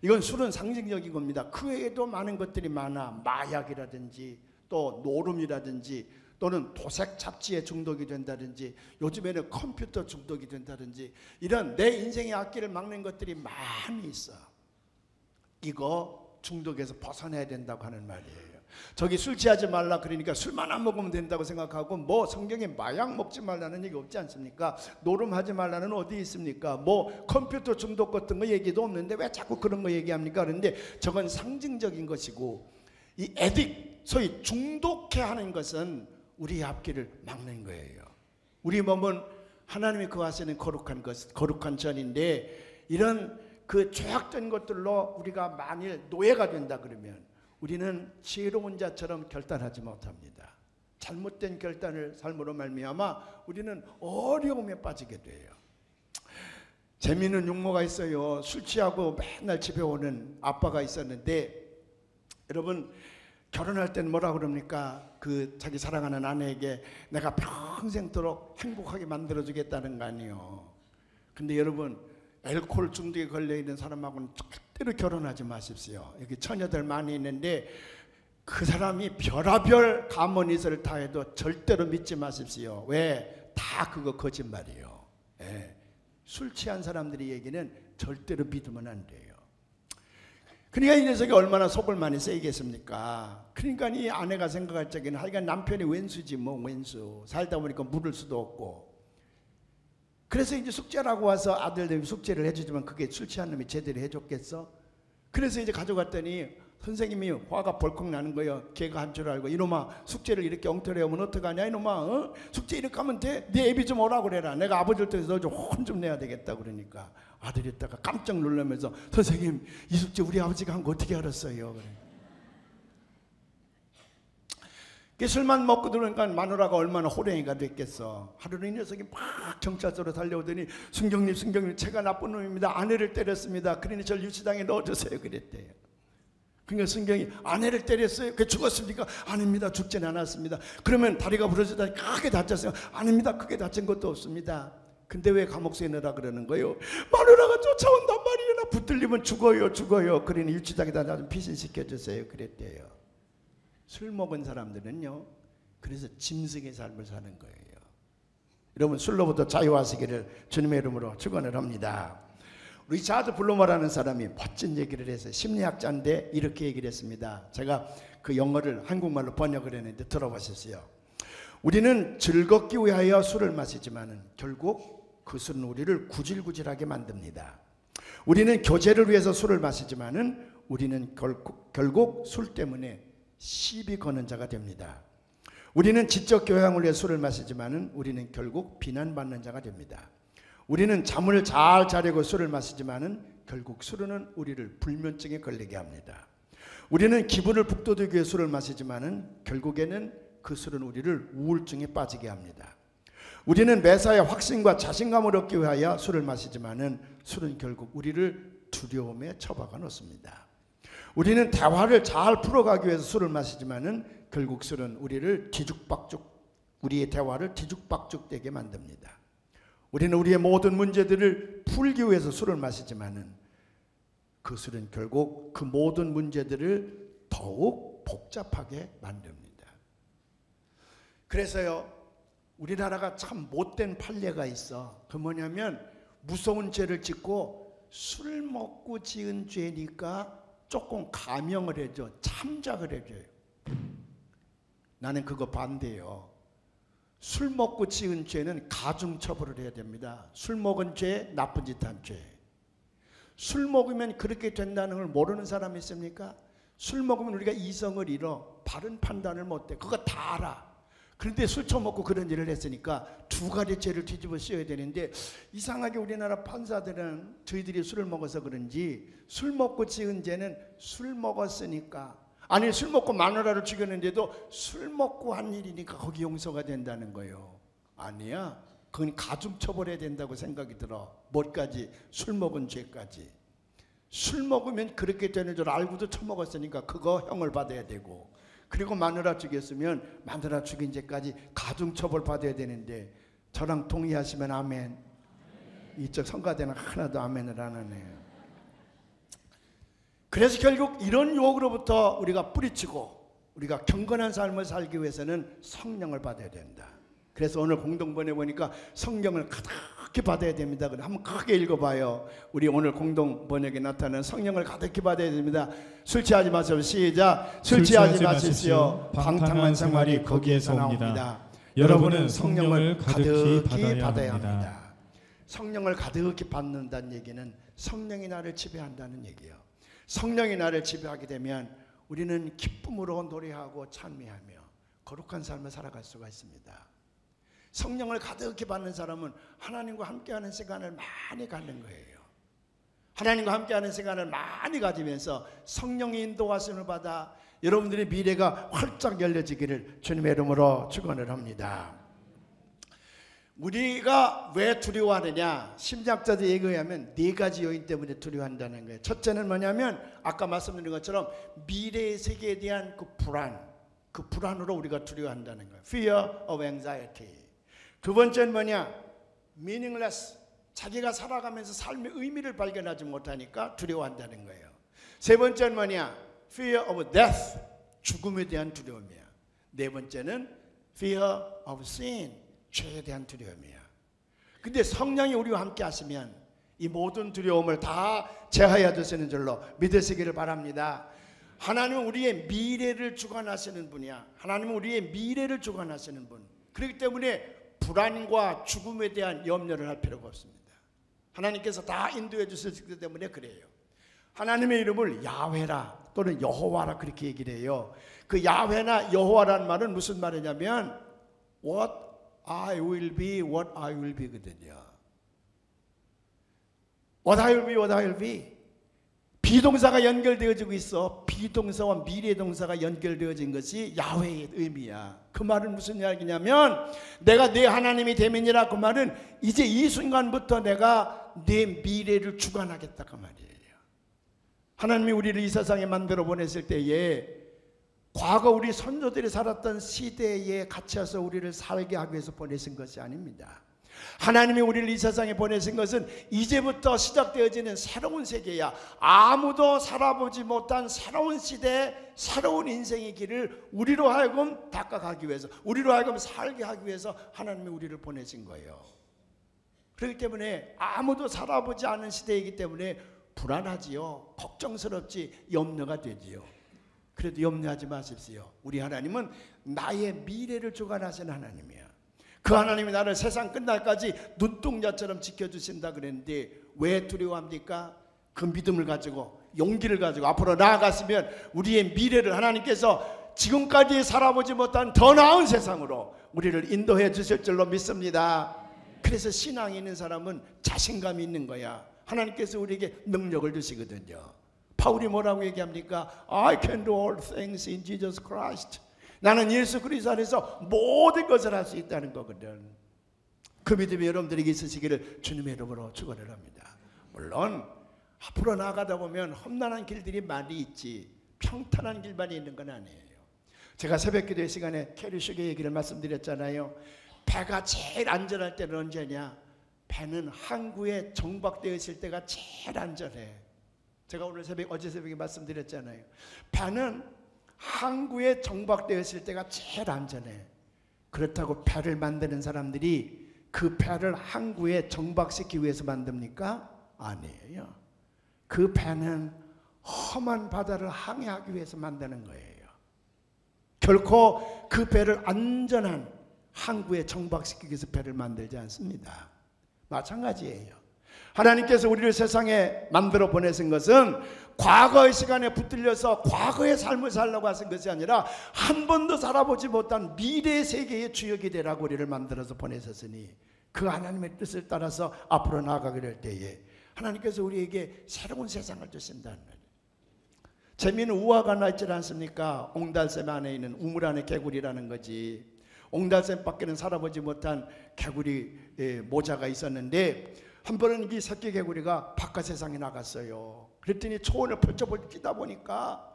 이건 술은 상징적인 겁니다. 그 외에도 많은 것들이 많아. 마약이라든지 또 노름이라든지 또는 도색 잡지에 중독이 된다든지 요즘에는 컴퓨터 중독이 된다든지 이런 내 인생의 앞길을 막는 것들이 많이 있어. 이거 중독에서 벗어나야 된다고 하는 말이에요. 저기 술 취하지 말라 그러니까 술만 안 먹으면 된다고 생각하고 뭐 성경에 마약 먹지 말라는 얘기 없지 않습니까? 노름하지 말라는 어디 있습니까? 뭐 컴퓨터 중독 같은 거 얘기도 없는데 왜 자꾸 그런 거 얘기합니까? 그런데 저건 상징적인 것이고 이 에딕 소위 중독해 하는 것은 우리의 앞길을 막는 거예요. 우리 몸은 하나님이 거하시는 거룩한 것, 거룩한 전인데 이런 그 죄악된 것들로 우리가 만일 노예가 된다 그러면 우리는 지혜로운 자처럼 결단하지 못합니다. 잘못된 결단을 삶으로 말미암아 우리는 어려움에 빠지게 돼요. 재미있는 용모가 있어요. 술 취하고 맨날 집에 오는 아빠가 있었는데 여러분 결혼할 때는 뭐라 그럽니까? 그 자기 사랑하는 아내에게 내가 평생도록 행복하게 만들어주겠다는 거 아니에요. 근데 여러분 알코올 중독에 걸려있는 사람하고는 절대로 결혼하지 마십시오. 여기 처녀들 많이 있는데 그 사람이 별하별 가문이설을 다 해도 절대로 믿지 마십시오. 왜? 다 그거 거짓말이에요. 예. 술 취한 사람들의 얘기는 절대로 믿으면 안 돼요. 그러니까 이 녀석이 얼마나 속을 많이 쓰이겠습니까? 그러니까 이 아내가 생각할 적에는 하여간 남편이 왼수지 뭐 왼수. 살다 보니까 물을 수도 없고 그래서 이제 숙제라고 와서 아들들이 숙제를 해주지만 그게 술 취한 놈이 제대로 해줬겠어? 그래서 이제 가져갔더니 선생님이 화가 벌컥 나는 거예요. 걔가 한 줄 알고 이놈아 숙제를 이렇게 엉터리 하면 어떡하냐 이놈아 어? 숙제 이렇게 하면 돼? 네 애비 좀 오라고 그래라. 내가 아버지를 통해서 너 좀 혼 좀 내야 되겠다 그러니까 아들이 있다가 깜짝 놀라면서 선생님 이 숙제 우리 아버지가 한 거 어떻게 알았어요? 그래. 술만 먹고 들어오니까 마누라가 얼마나 호랭이가 됐겠어. 하루는 이 녀석이 막 경찰서로 달려오더니 순경님 제가 나쁜 놈입니다. 아내를 때렸습니다. 그러니 저를 유치장에 넣어주세요 그랬대요. 그러니까 순경이 아내를 때렸어요? 그 죽었습니까? 아닙니다. 죽진 않았습니다. 그러면 다리가 부러지다 크게 다쳤어요? 아닙니다. 크게 다친 것도 없습니다. 근데 왜 감옥소에 넣으라 그러는 거예요? 마누라가 쫓아온단 말이에요. 붙들리면 죽어요. 그러니 유치장에다 나 좀 피신시켜주세요 그랬대요. 술 먹은 사람들은요 그래서 짐승의 삶을 사는 거예요. 여러분 술로부터 자유하시기를 주님의 이름으로 축원을 합니다. 리차드 블루머라는 사람이 멋진 얘기를 해서 심리학자인데 이렇게 얘기를 했습니다. 제가 그 영어를 한국말로 번역을 했는데 들어보셨어요. 우리는 즐겁기 위하여 술을 마시지만은 결국 그 술은 우리를 구질구질하게 만듭니다. 우리는 교제를 위해서 술을 마시지만은 우리는 결국 술 때문에 시비 거는 자가 됩니다. 우리는 지적 교양을 위해 술을 마시지만은 우리는 결국 비난받는 자가 됩니다. 우리는 잠을 잘 자려고 술을 마시지만은 결국 술은 우리를 불면증에 걸리게 합니다. 우리는 기분을 북돋우기 위해 술을 마시지만은 결국에는 그 술은 우리를 우울증에 빠지게 합니다. 우리는 매사에 확신과 자신감을 얻기 위하여 술을 마시지만은 술은 결국 우리를 두려움에 처박아 놓습니다. 우리는 대화를 잘 풀어가기 위해서 술을 마시지만은 결국 술은 우리를 우리의 대화를 뒤죽박죽되게 만듭니다. 우리는 우리의 모든 문제들을 풀기 위해서 술을 마시지만은 그 술은 결국 그 모든 문제들을 더욱 복잡하게 만듭니다. 그래서요, 우리나라가 참 못된 판례가 있어. 그 뭐냐면 무서운 죄를 짓고 술 먹고 지은 죄니까 조금 감형을 해줘, 참작을 해줘요. 나는 그거 반대예요. 술 먹고 지은 죄는 가중처벌을 해야 됩니다. 술 먹은 죄, 나쁜 짓 한 죄. 술 먹으면 그렇게 된다는 걸 모르는 사람이 있습니까? 술 먹으면 우리가 이성을 잃어, 바른 판단을 못해. 그거 다 알아. 그런데 술 처먹고 그런 일을 했으니까 두 가지 죄를 뒤집어 씌워야 되는데, 이상하게 우리나라 판사들은 저희들이 술을 먹어서 그런지 술 먹고 지은 죄는 술 먹었으니까, 아니 술 먹고 마누라를 죽였는데도 술 먹고 한 일이니까 거기 용서가 된다는 거예요. 아니야, 그건 가중처벌해야 된다고 생각이 들어. 뭐까지? 술 먹은 죄까지. 술 먹으면 그렇게 되는 줄 알고도 처먹었으니까 그거 형을 받아야 되고, 그리고 마누라 죽였으면 마누라 죽인 죄까지 가중처벌 받아야 되는데, 저랑 동의하시면 아멘. 이쪽 성가대는 하나도 아멘을 안 하네요. 그래서 결국 이런 유혹으로부터 우리가 뿌리치고 우리가 경건한 삶을 살기 위해서는 성령을 받아야 된다. 그래서 오늘 공동번에 보니까 성령을 가득히 받아야 됩니다. 한번 크게 읽어봐요. 우리 오늘 공동번역에 나타나는 성령을 가득히 받아야 됩니다. 술 취하지 마세요. 시작. 술 취하지 마십시오. 방탕한 생활이 거기에서 나옵니다.
여러분은 성령을 가득히 받아야 합니다.
성령을 가득히 받는다는 얘기는 성령이 나를 지배한다는 얘기예요. 성령이 나를 지배하게 되면 우리는 기쁨으로 노래하고 찬미하며 거룩한 삶을 살아갈 수가 있습니다. 성령을 가득히 받는 사람은 하나님과 함께하는 시간을 많이 갖는 거예요. 하나님과 함께하는 시간을 많이 가지면서 성령의 인도하심을 받아 여러분들의 미래가 활짝 열려지기를 주님의 이름으로 축원을 합니다. 우리가 왜 두려워하느냐? 심리학자들 얘기에 의하면 네 가지 요인 때문에 두려워한다는 거예요. 첫째는 뭐냐면 아까 말씀드린 것처럼 미래의 세계에 대한 그 불안으로 우리가 두려워한다는 거예요. Fear of anxiety. 두 번째는 뭐냐? meaningless. 자기가 살아가면서 삶의 의미를 발견하지 못하니까 두려워한다는 거예요. 세 번째는 뭐냐? Fear of death. 죽음에 대한 두려움이야. 네 번째는 Fear of sin. 죄에 대한 두려움이야. 근데 성령이 우리와 함께 하시면 이 모든 두려움을 다 제하여 주시는 줄로 믿으시기를 바랍니다. 하나님은 우리의 미래를 주관하시는 분이야. 하나님은 우리의 미래를 주관하시는 분. 그렇기 때문에 불안과 죽음에 대한 염려를 할 필요가 없습니다. 하나님께서 다 인도해 주셨기 때문에 그래요. 하나님의 이름을 야훼라 또는 여호와라 그렇게 얘기를 해요. 그 야훼나 여호와라는 말은 무슨 말이냐면 What I will be, what I will be 거든요. What I will be, what I will be. 비동사가 연결되어지고 있어. 비동사와 미래 동사가 연결되어진 것이 야훼의 의미야. 그 말은 무슨 이야기냐면 내가 내 하나님이 되면이라. 그 말은 이제 이 순간부터 내가 내 미래를 주관하겠다 그 말이에요. 하나님이 우리를 이 세상에 만들어 보냈을 때에 과거 우리 선조들이 살았던 시대에 갇혀서 우리를 살게 하기 위해서 보내신 것이 아닙니다. 하나님이 우리를 이 세상에 보내신 것은 이제부터 시작되어지는 새로운 세계야. 아무도 살아보지 못한 새로운 시대, 새로운 인생의 길을 우리로 하여금 닦아가기 위해서, 우리로 하여금 살게 하기 위해서 하나님이 우리를 보내신 거예요. 그렇기 때문에 아무도 살아보지 않은 시대이기 때문에 불안하지요. 걱정스럽지, 염려가 되지요. 그래도 염려하지 마십시오. 우리 하나님은 나의 미래를 주관하시는 하나님이야. 그 하나님이 나를 세상 끝날까지 눈동자처럼 지켜주신다 그랬는데 왜 두려워합니까? 그 믿음을 가지고, 용기를 가지고 앞으로 나아갔으면 우리의 미래를 하나님께서 지금까지 살아보지 못한 더 나은 세상으로 우리를 인도해 주실 줄로 믿습니다. 그래서 신앙이 있는 사람은 자신감이 있는 거야. 하나님께서 우리에게 능력을 주시거든요. 바울이 뭐라고 얘기합니까? I can do all things in Jesus Christ. 나는 예수 그리스도 안에서 모든 것을 할 수 있다는 거거든. 그 믿음이 여러분들에게 있으시기를 주님의 이름으로 축원을 합니다. 물론 앞으로 나아가다 보면 험난한 길들이 많이 있지 평탄한 길만 있는 건 아니에요. 제가 새벽기도의 시간에 캐리슈의 얘기를 말씀드렸잖아요. 배가 제일 안전할 때는 언제냐? 배는 항구에 정박되어 있을 때가 제일 안전해. 제가 어제 새벽에 말씀드렸잖아요. 배는 항구에 정박되어 있을 때가 제일 안전해. 그렇다고 배를 만드는 사람들이 그 배를 항구에 정박시키기 위해서 만듭니까? 아니에요. 그 배는 험한 바다를 항해하기 위해서 만드는 거예요. 결코 그 배를 안전한 항구에 정박시키기 위해서 배를 만들지 않습니다. 마찬가지예요. 하나님께서 우리를 세상에 만들어 보내신 것은 과거의 시간에 붙들려서 과거의 삶을 살려고 하신 것이 아니라 한 번도 살아보지 못한 미래의 세계의 주역이 되라고 우리를 만들어서 보내셨으니 그 하나님의 뜻을 따라서 앞으로 나아가게 될 때에 하나님께서 우리에게 새로운 세상을 주신다는 거예요. 재미있는 우화가 나 있지 않습니까? 옹달샘 안에 있는 우물 안에 개구리라는 거지. 옹달샘 밖에는 살아보지 못한 개구리 모자가 있었는데 한 번은 이 새끼 개구리가 바깥 세상에 나갔어요. 그랬더니 초원을 펼쳐보다 보니까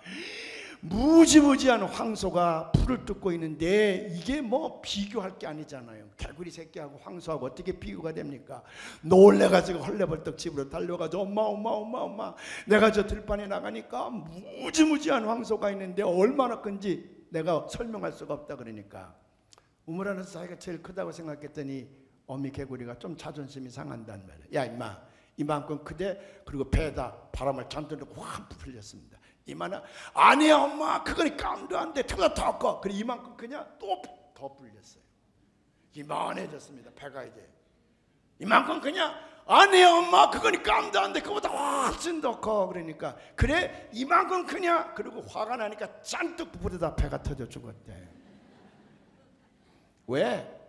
무지무지한 황소가 풀을 뜯고 있는데 이게 뭐 비교할 게 아니잖아요. 개구리 새끼하고 황소하고 어떻게 비교가 됩니까? 놀래가지고 헐레벌떡 집으로 달려가지고 엄마 내가 저 들판에 나가니까 무지무지한 황소가 있는데 얼마나 큰지 내가 설명할 수가 없다 그러니까 우물 안에서 자기가 제일 크다고 생각했더니 어미 개구리가 좀 자존심이 상한단 말이에요. 야 임마 이만큼 크대. 그리고 배에다 바람을 잔뜩 넣고 확 풀렸습니다. 이만한 아니야 엄마 그건 깜도 안 돼. 그보다 더 커. 그래 이만큼 그냥 또 더 풀렸어요. 이만해졌습니다. 배가 이제 이만큼 그냥 아니야 엄마 그건 깜도 안 돼. 그보다 훨씬 더 커. 그러니까 그래 이만큼 그냥 그리고 화가 나니까 잔뜩 부풀어다 배가 터져 죽었대. 왜?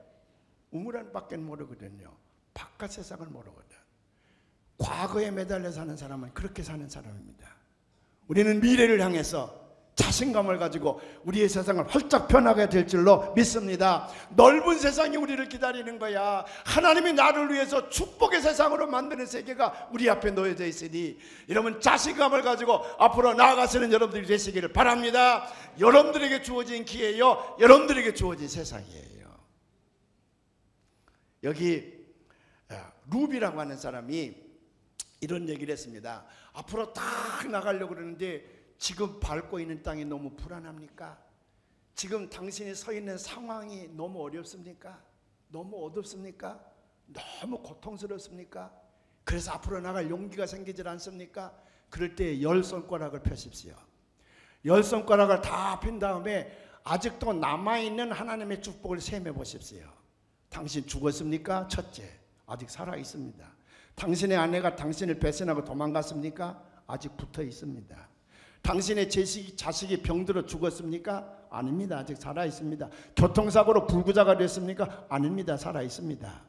우물 안밖에 모르거든요. 바깥 세상을 모르거든. 과거에 매달려 사는 사람은 그렇게 사는 사람입니다. 우리는 미래를 향해서 자신감을 가지고 우리의 세상을 활짝 변하게 될 줄로 믿습니다. 넓은 세상이 우리를 기다리는 거야. 하나님이 나를 위해서 축복의 세상으로 만드는 세계가 우리 앞에 놓여져 있으니 여러분 자신감을 가지고 앞으로 나아가시는 여러분들이 되시기를 바랍니다. 여러분들에게 주어진 기회요. 여러분들에게 주어진 세상이에요. 여기 루비라고 하는 사람이 이런 얘기를 했습니다. 앞으로 딱 나가려고 그러는데 지금 밟고 있는 땅이 너무 불안합니까? 지금 당신이 서 있는 상황이 너무 어렵습니까? 너무 어둡습니까? 너무 고통스럽습니까? 그래서 앞으로 나갈 용기가 생기질 않습니까? 그럴 때 10손가락을 펴십시오. 10손가락을 다 핀 다음에 아직도 남아있는 하나님의 축복을 셈해 보십시오. 당신 죽었습니까? 첫째, 아직 살아 있습니다. 당신의 아내가 당신을 배신하고 도망갔습니까? 아직 붙어 있습니다. 당신의 자식이 병들어 죽었습니까? 아닙니다. 아직 살아 있습니다. 교통사고로 불구자가 됐습니까? 아닙니다. 살아 있습니다.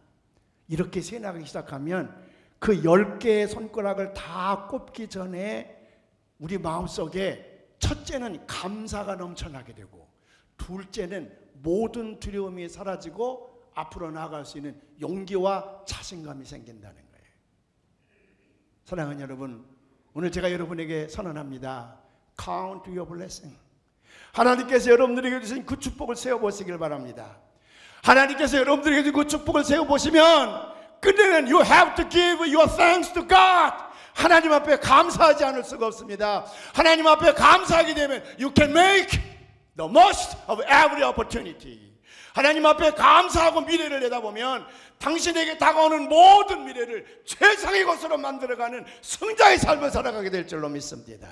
이렇게 세나가기 시작하면 그 10개의 손가락을 다 꼽기 전에 우리 마음속에 첫째는 감사가 넘쳐나게 되고 둘째는 모든 두려움이 사라지고 앞으로 나아갈 수 있는 용기와 자신감이 생긴다는 거예요. 사랑하는 여러분, 오늘 제가 여러분에게 선언합니다. Count your blessing. 하나님께서 여러분들에게 주신 그 축복을 세어보시길 바랍니다. 하나님께서 여러분들에게 그 축복을 세워보시면 끝내는 you have to give your thanks to God. 하나님 앞에 감사하지 않을 수가 없습니다. 하나님 앞에 감사하게 되면 you can make the most of every opportunity. 하나님 앞에 감사하고 미래를 내다보면 당신에게 다가오는 모든 미래를 최상의 것으로 만들어가는 승자의 삶을 살아가게 될 줄로 믿습니다.